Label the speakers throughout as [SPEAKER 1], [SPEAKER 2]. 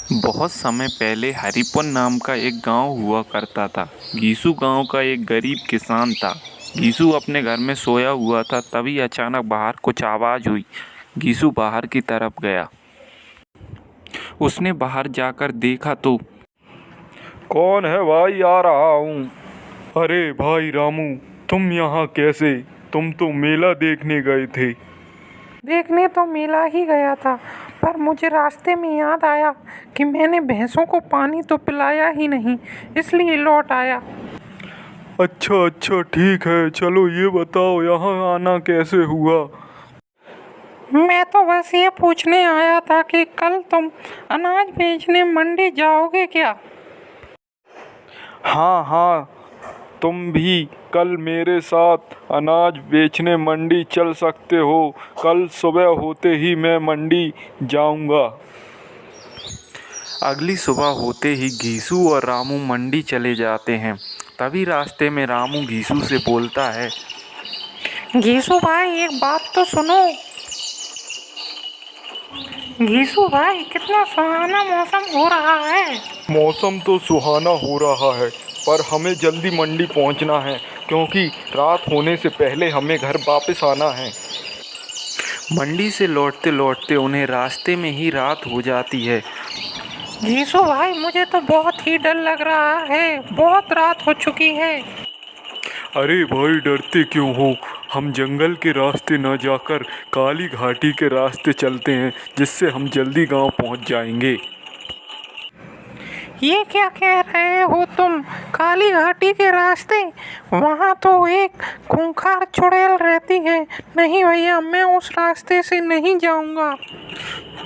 [SPEAKER 1] बहुत समय पहले हरिपुर नाम का एक गांव हुआ करता था। गीसू गांव का एक गरीब किसान था। गीसू अपने घर में सोया हुआ था, तभी अचानक बाहर कुछ आवाज़ हुई। गीसू बाहर की तरफ गया। उसने बाहर जाकर देखा तो
[SPEAKER 2] कौन है भाई? आ रहा हूँ। अरे भाई रामू, तुम यहाँ कैसे? तुम तो मेला देखने गए थे।
[SPEAKER 3] देखने तो मेला ही गया था, पर मुझे रास्ते में याद आया कि मैंने भैंसों को पानी तो पिलाया ही नहीं, इसलिए लौट आया।
[SPEAKER 2] अच्छा अच्छा, ठीक है। चलो ये बताओ, यहाँ आना कैसे हुआ?
[SPEAKER 3] मैं तो बस ये पूछने आया था कि कल तुम अनाज बेचने मंडी जाओगे क्या?
[SPEAKER 2] हाँ हाँ, तुम भी कल मेरे साथ अनाज बेचने मंडी चल सकते हो। कल सुबह होते ही मैं मंडी जाऊंगा।
[SPEAKER 1] अगली सुबह होते ही घीसू और रामू मंडी चले जाते हैं। तभी रास्ते में रामू घीसू से बोलता है,
[SPEAKER 3] घीसू भाई, एक बात तो सुनो। घीसू भाई, कितना सुहाना मौसम हो रहा है।
[SPEAKER 2] मौसम तो सुहाना हो रहा है, पर हमें जल्दी मंडी पहुंचना है, क्योंकि रात होने से पहले हमें घर वापस आना है।
[SPEAKER 1] मंडी से लौटते लौटते उन्हें रास्ते में ही रात हो जाती है।
[SPEAKER 3] घीसू भाई, मुझे तो बहुत ही डर लग रहा है, बहुत रात हो चुकी है।
[SPEAKER 2] अरे भाई, डरते क्यों हो? हम जंगल के रास्ते न जाकर काली घाटी के रास्ते चलते हैं, जिससे हम जल्दी गांव पहुंच जाएंगे।
[SPEAKER 3] ये क्या कह रहे हो तुम? काली घाटी के रास्ते? वहाँ तो एक खूंखार चुड़ैल रहती है। नहीं भैया, मैं उस रास्ते से नहीं जाऊँगा।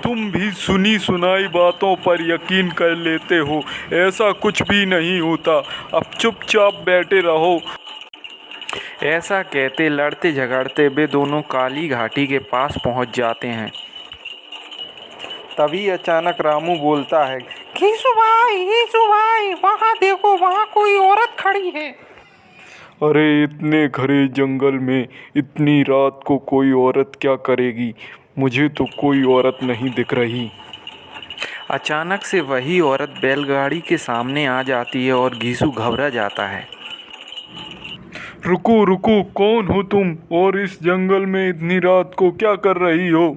[SPEAKER 2] तुम भी सुनी सुनाई बातों पर यकीन कर लेते हो। ऐसा कुछ भी नहीं होता। अब चुपचाप बैठे रहो।
[SPEAKER 1] ऐसा कहते लड़ते झगड़ते वे दोनों काली घाटी के पास पहुंच जाते हैं। तभी अचानक रामू बोलता है,
[SPEAKER 3] घीसू भाई, वहाँ देखो, वहाँ कोई औरत खड़ी है।
[SPEAKER 2] अरे, इतने घने जंगल में इतनी रात को कोई औरत क्या करेगी? मुझे तो कोई औरत नहीं दिख रही।
[SPEAKER 1] अचानक से वही औरत बैलगाड़ी के सामने आ जाती है और घीसू घबरा जाता है।
[SPEAKER 2] रुको रुको, कौन हो तुम और इस जंगल में इतनी रात को क्या कर रही हो?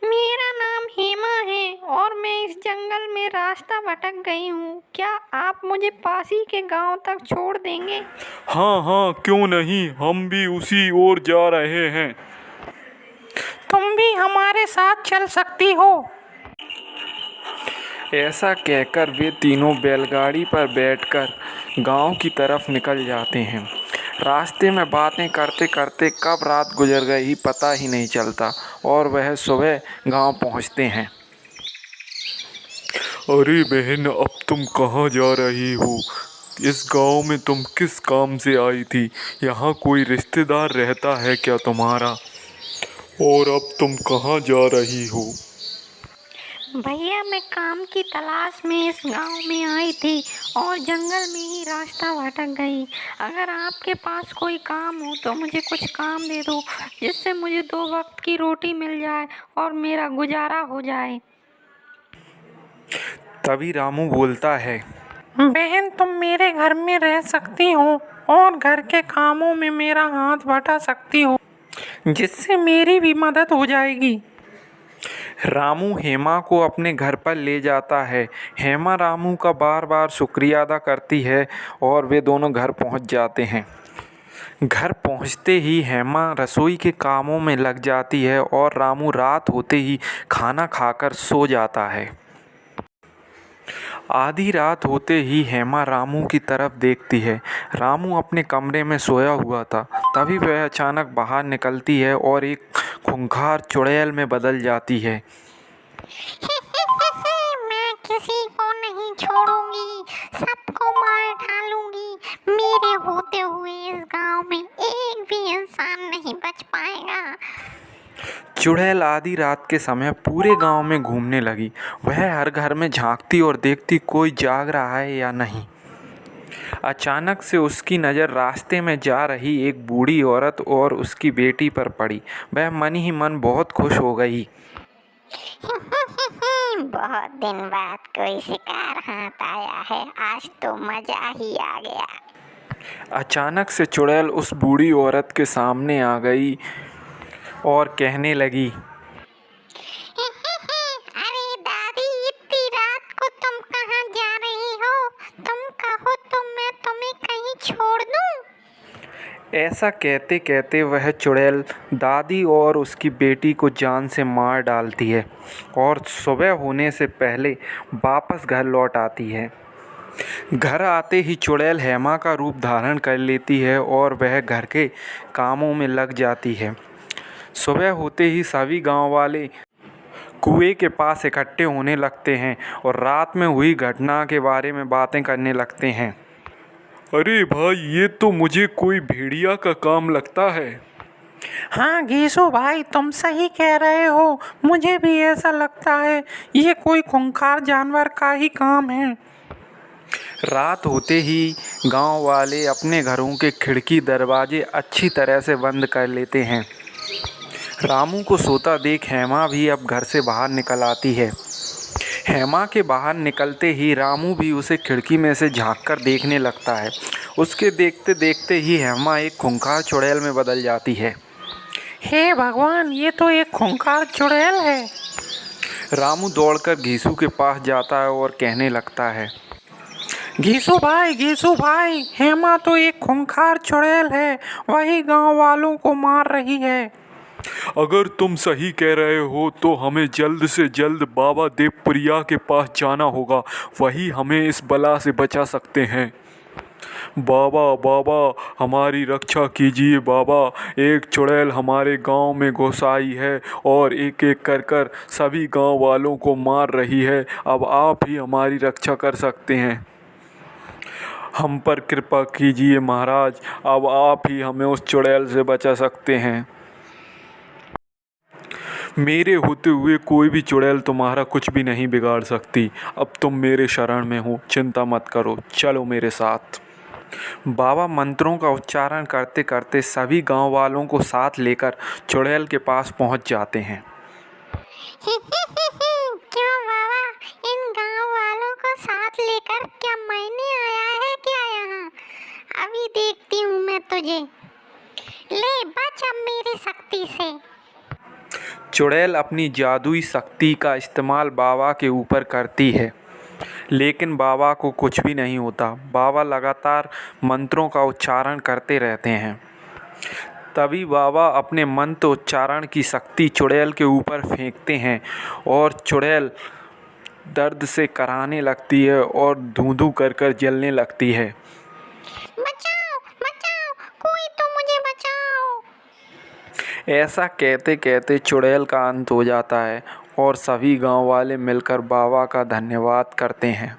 [SPEAKER 4] मेरा नाम हेमा है और मैं इस जंगल में रास्ता भटक गई हूँ। क्या आप मुझे पास ही के गांव तक छोड़ देंगे?
[SPEAKER 2] हाँ हाँ, क्यों नहीं, हम भी उसी ओर जा रहे हैं।
[SPEAKER 3] तुम भी हमारे साथ चल सकती हो।
[SPEAKER 1] ऐसा कहकर वे तीनों बैलगाड़ी पर बैठकर गांव की तरफ निकल जाते हैं। रास्ते में बातें करते करते कब रात गुजर गई पता ही नहीं चलता और वह सुबह गांव पहुंचते हैं।
[SPEAKER 2] अरे बहन, अब तुम कहाँ जा रही हो? इस गांव में तुम किस काम से आई थी? यहाँ कोई रिश्तेदार रहता है क्या तुम्हारा? और अब तुम कहाँ जा रही हो?
[SPEAKER 4] भैया, मैं काम की तलाश में इस गांव में आई थी और जंगल में ही रास्ता भटक गई। अगर आपके पास कोई काम हो तो मुझे कुछ काम दे दो, जिससे मुझे 2 वक्त की रोटी मिल जाए और मेरा गुजारा हो जाए।
[SPEAKER 1] तभी रामू बोलता है,
[SPEAKER 3] बहन, तुम मेरे घर में रह सकती हो और घर के कामों में मेरा हाथ बटा सकती हो, जिससे मेरी भी मदद हो जाएगी।
[SPEAKER 1] रामू हेमा को अपने घर पर ले जाता है। हेमा रामू का बार बार शुक्रिया अदा करती है और वे दोनों घर पहुंच जाते हैं। घर पहुंचते ही हेमा रसोई के कामों में लग जाती है और रामू रात होते ही खाना खाकर सो जाता है। आधी रात होते ही हेमा रामू की तरफ देखती है। रामू अपने कमरे में सोया हुआ था। तभी वह अचानक बाहर निकलती है और एक खूंखार चुड़ैल में बदल जाती है।
[SPEAKER 4] मैं किसी को नहीं छोड़ूंगी, सबको मार डालूंगी। मेरे होते हुए इस गांव में एक भी इंसान नहीं बच पाएगा।
[SPEAKER 1] चुड़ैल आधी रात के समय पूरे गांव में घूमने लगी। वह हर घर में झांकती और देखती कोई जाग रहा है या नहीं। अचानक से उसकी नज़र रास्ते में जा रही एक बूढ़ी औरत और उसकी बेटी पर पड़ी। वह मन ही मन बहुत खुश हो गई।
[SPEAKER 4] बहुत दिन बाद कोई शिकार हाथ आया है, आज तो मजा ही आ गया।
[SPEAKER 1] अचानक से चुड़ैल उस बूढ़ी औरत के सामने आ गई और कहने लगी,
[SPEAKER 4] अरे दादी, इतनी रात को तुम कहाँ जा रही हो? तुम कहो तो मैं तुम्हें कहीं छोड़ दूँ?
[SPEAKER 1] ऐसा कहते कहते वह चुड़ैल दादी और उसकी बेटी को जान से मार डालती है और सुबह होने से पहले वापस घर लौट आती है। घर आते ही चुड़ैल हेमा का रूप धारण कर लेती है और वह घर के कामों में लग जाती है। सुबह होते ही सभी गांव वाले कुएं के पास इकट्ठे होने लगते हैं और रात में हुई घटना के बारे में बातें करने लगते हैं।
[SPEAKER 2] अरे भाई, ये तो मुझे कोई भेड़िया का काम लगता है।
[SPEAKER 3] हाँ घीसू भाई, तुम सही कह रहे हो, मुझे भी ऐसा लगता है, ये कोई खूंखार जानवर का ही काम है।
[SPEAKER 1] रात होते ही गांव वाले अपने घरों के खिड़की दरवाजे अच्छी तरह से बंद कर लेते हैं। रामू को सोता देख हेमा भी अब घर से बाहर निकल आती है। हेमा के बाहर निकलते ही रामू भी उसे खिड़की में से झांककर देखने लगता है। उसके देखते देखते ही हेमा एक खूंखार चुड़ैल में बदल जाती है।
[SPEAKER 3] हे भगवान, ये तो एक खूंखार चुड़ैल है।
[SPEAKER 1] रामू दौड़कर घीसू के पास जाता है और कहने लगता है,
[SPEAKER 3] घीसू भाई, हेमा तो एक खूंखार चुड़ैल है, वही गांव वालों को मार रही है।
[SPEAKER 2] अगर तुम सही कह रहे हो तो हमें जल्द से जल्द बाबा देवप्रिया के पास जाना होगा, वही हमें इस बला से बचा सकते हैं। बाबा, हमारी रक्षा कीजिए बाबा, एक चुड़ैल हमारे गांव में घुस आई है और एक एक कर सभी गांव वालों को मार रही है। अब आप ही हमारी रक्षा कर सकते हैं। हम पर कृपा कीजिए महाराज, अब आप ही हमें उस चुड़ैल से बचा सकते हैं। मेरे होते हुए कोई भी चुड़ैल तुम्हारा कुछ भी नहीं बिगाड़ सकती। अब तुम मेरे शरण में हो, चिंता मत करो, चलो मेरे साथ। बाबा मंत्रों का उच्चारण करते करते सभी गांव वालों को साथ लेकर चुड़ैल के पास पहुंच जाते हैं।
[SPEAKER 4] क्यों बाबा, इन गांव वालों को साथ लेकर क्या मैंने आया है क्या यहाँ? अभी देखती हूँ मैं तुझे। ले बच अब मेरी शक्ति से।
[SPEAKER 1] चुड़ैल अपनी जादुई शक्ति का इस्तेमाल बाबा के ऊपर करती है, लेकिन बाबा को कुछ भी नहीं होता। बाबा लगातार मंत्रों का उच्चारण करते रहते हैं। तभी बाबा अपने मंत्र उच्चारण की शक्ति चुड़ैल के ऊपर फेंकते हैं और चुड़ैल दर्द से कराहने लगती है और धूं-धूं कर जलने लगती है।
[SPEAKER 4] बचाओ, कोई तो मुझे बचाओ।
[SPEAKER 1] ऐसा कहते कहते चुड़ैल का अंत हो जाता है और सभी गांव वाले मिलकर बाबा का धन्यवाद करते हैं।